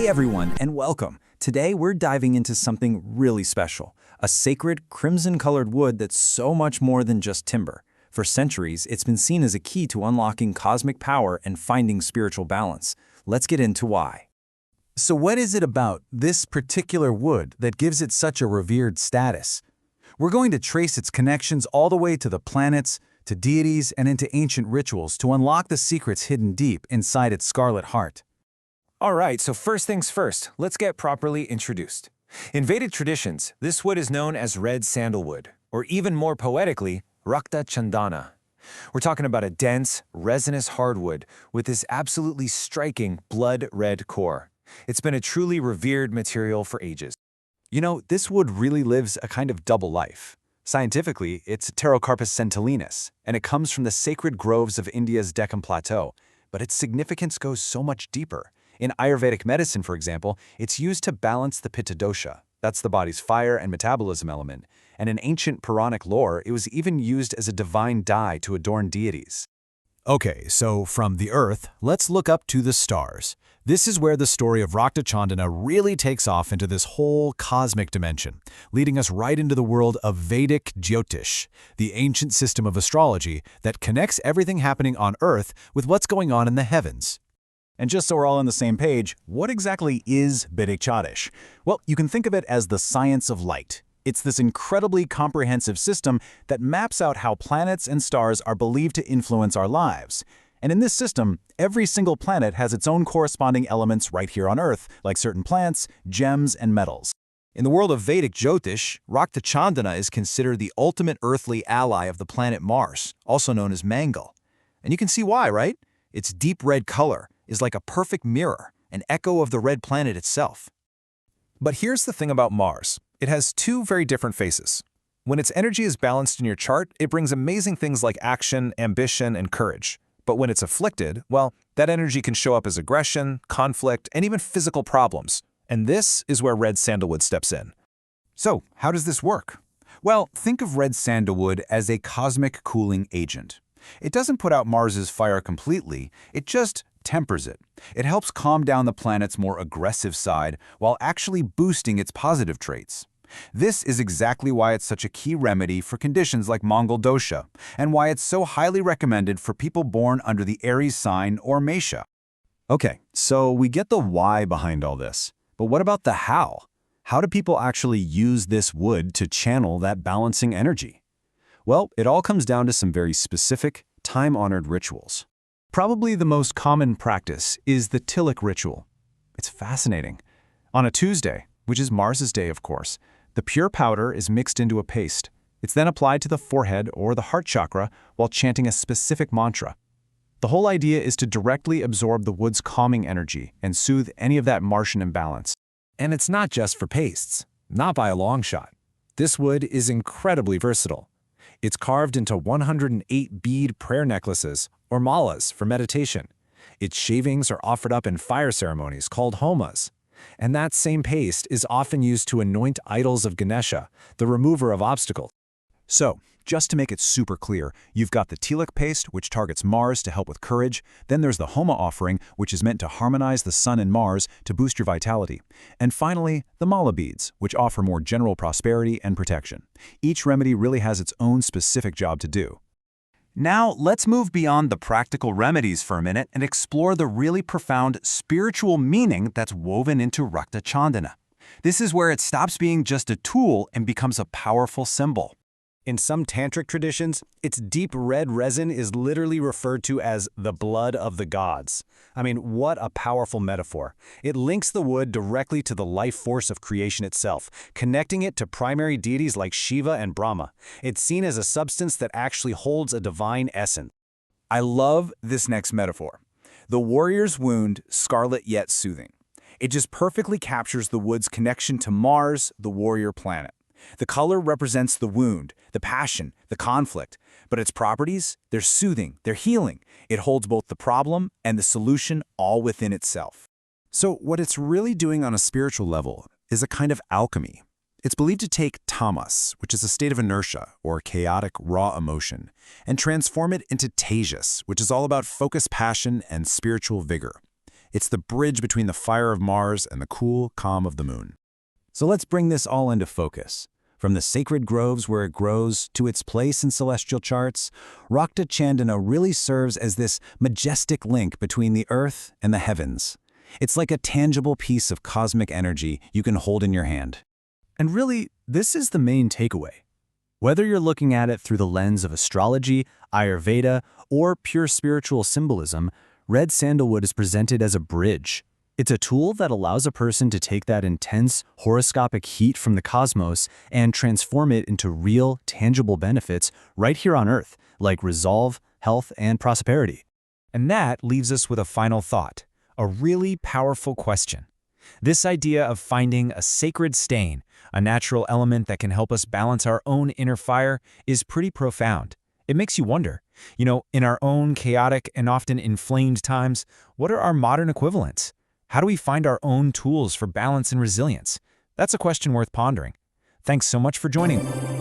everyone, and welcome. Today we're diving into something really special, a sacred crimson-colored wood that's so much more than just timber. For centuries, it's been seen as a key to unlocking cosmic power and finding spiritual balance. Let's get into why. So what is it about this particular wood that gives it such a revered status? We're going to trace its connections all the way to the planets, to deities, and into ancient rituals to unlock the secrets hidden deep inside its scarlet heart. All right, so first things first, let's get properly introduced. In Vedic traditions, this wood is known as red sandalwood, or even more poetically, Rakta Chandana. We're talking about a dense, resinous hardwood with this absolutely striking blood-red core. It's been a truly revered material for ages. You know, this wood really lives a kind of double life. Scientifically, it's Pterocarpus centilinus, and it comes from the sacred groves of India's Deccan Plateau, but its significance goes so much deeper. In Ayurvedic medicine, for example, it's used to balance the Pitta dosha. That's the body's fire and metabolism element. And in ancient Puranic lore, it was even used as a divine dye to adorn deities. Okay, so from the Earth, let's look up to the stars. This is where the story of Rakta Chandana really takes off into this whole cosmic dimension, leading us right into the world of Vedic Jyotish, the ancient system of astrology that connects everything happening on Earth with what's going on in the heavens. And just so we're all on the same page, what exactly is VedicAstrology? Well, you can think of it as the science of light. It's this incredibly comprehensive system that maps out how planets and stars are believed to influence our lives. And in this system, every single planet has its own corresponding elements right here on Earth, like certain plants, gems, and metals. In the world of Vedic Jyotish, Rakta Chandana is considered the ultimate earthly ally of the planet Mars, also known as Mangal. And you can see why, right? Its deep red color is like a perfect mirror, an echo of the red planet itself. But here's the thing about Mars. It has two very different faces. When its energy is balanced in your chart, it brings amazing things like action, ambition, and courage. But when it's afflicted, well, that energy can show up as aggression, conflict, and even physical problems. And this is where red sandalwood steps in. So, how does this work? Well, think of red sandalwood as a cosmic cooling agent. It doesn't put out Mars's fire completely, it just tempers it. It helps calm down the planet's more aggressive side while actually boosting its positive traits. This is exactly why it's such a key remedy for conditions like Mongol dosha, and why it's so highly recommended for people born under the Aries sign or Mesha. Okay, so we get the why behind all this, but what about the how? How do people actually use this wood to channel that balancing energy? Well, it all comes down to some very specific, time-honored rituals. Probably the most common practice is the Tilak ritual. It's fascinating. On a Tuesday, which is Mars's day of course, the pure powder is mixed into a paste. It's then applied to the forehead or the heart chakra while chanting a specific mantra. The whole idea is to directly absorb the wood's calming energy and soothe any of that Martian imbalance. And it's not just for pastes, not by a long shot. This wood is incredibly versatile. It's carved into 108 bead prayer necklaces, or malas, for meditation. Its shavings are offered up in fire ceremonies called homas. And that same paste is often used to anoint idols of Ganesha, the remover of obstacles. So, just to make it super clear, you've got the Tilak paste, which targets Mars to help with courage. Then there's the Homa offering, which is meant to harmonize the Sun and Mars to boost your vitality. And finally, the Mala beads, which offer more general prosperity and protection. Each remedy really has its own specific job to do. Now, let's move beyond the practical remedies for a minute and explore the really profound spiritual meaning that's woven into Rakta Chandana. This is where it stops being just a tool and becomes a powerful symbol. In some tantric traditions, its deep red resin is literally referred to as the blood of the gods. I mean, what a powerful metaphor. It links the wood directly to the life force of creation itself, connecting it to primary deities like Shiva and Brahma. It's seen as a substance that actually holds a divine essence. I love this next metaphor. The warrior's wound, scarlet yet soothing. It just perfectly captures the wood's connection to Mars, the warrior planet. The color represents the wound, the passion, the conflict, but its properties, they're soothing, they're healing. It holds both the problem and the solution all within itself. So what it's really doing on a spiritual level is a kind of alchemy. It's believed to take tamas, which is a state of inertia or chaotic raw emotion, and transform it into tejas, which is all about focused passion and spiritual vigor. It's the bridge between the fire of Mars and the cool calm of the moon. So let's bring this all into focus. From the sacred groves where it grows to its place in celestial charts, Rakta Chandan really serves as this majestic link between the earth and the heavens. It's like a tangible piece of cosmic energy you can hold in your hand. And really, this is the main takeaway. Whether you're looking at it through the lens of astrology, Ayurveda, or pure spiritual symbolism, red sandalwood is presented as a bridge. It's a tool that allows a person to take that intense horoscopic heat from the cosmos and transform it into real, tangible benefits right here on Earth, like resolve, health, and prosperity. And that leaves us with a final thought, a really powerful question. This idea of finding a sacred stain, a natural element that can help us balance our own inner fire, is pretty profound. It makes you wonder, in our own chaotic and often inflamed times, what are our modern equivalents? How do we find our own tools for balance and resilience? That's a question worth pondering. Thanks so much for joining me.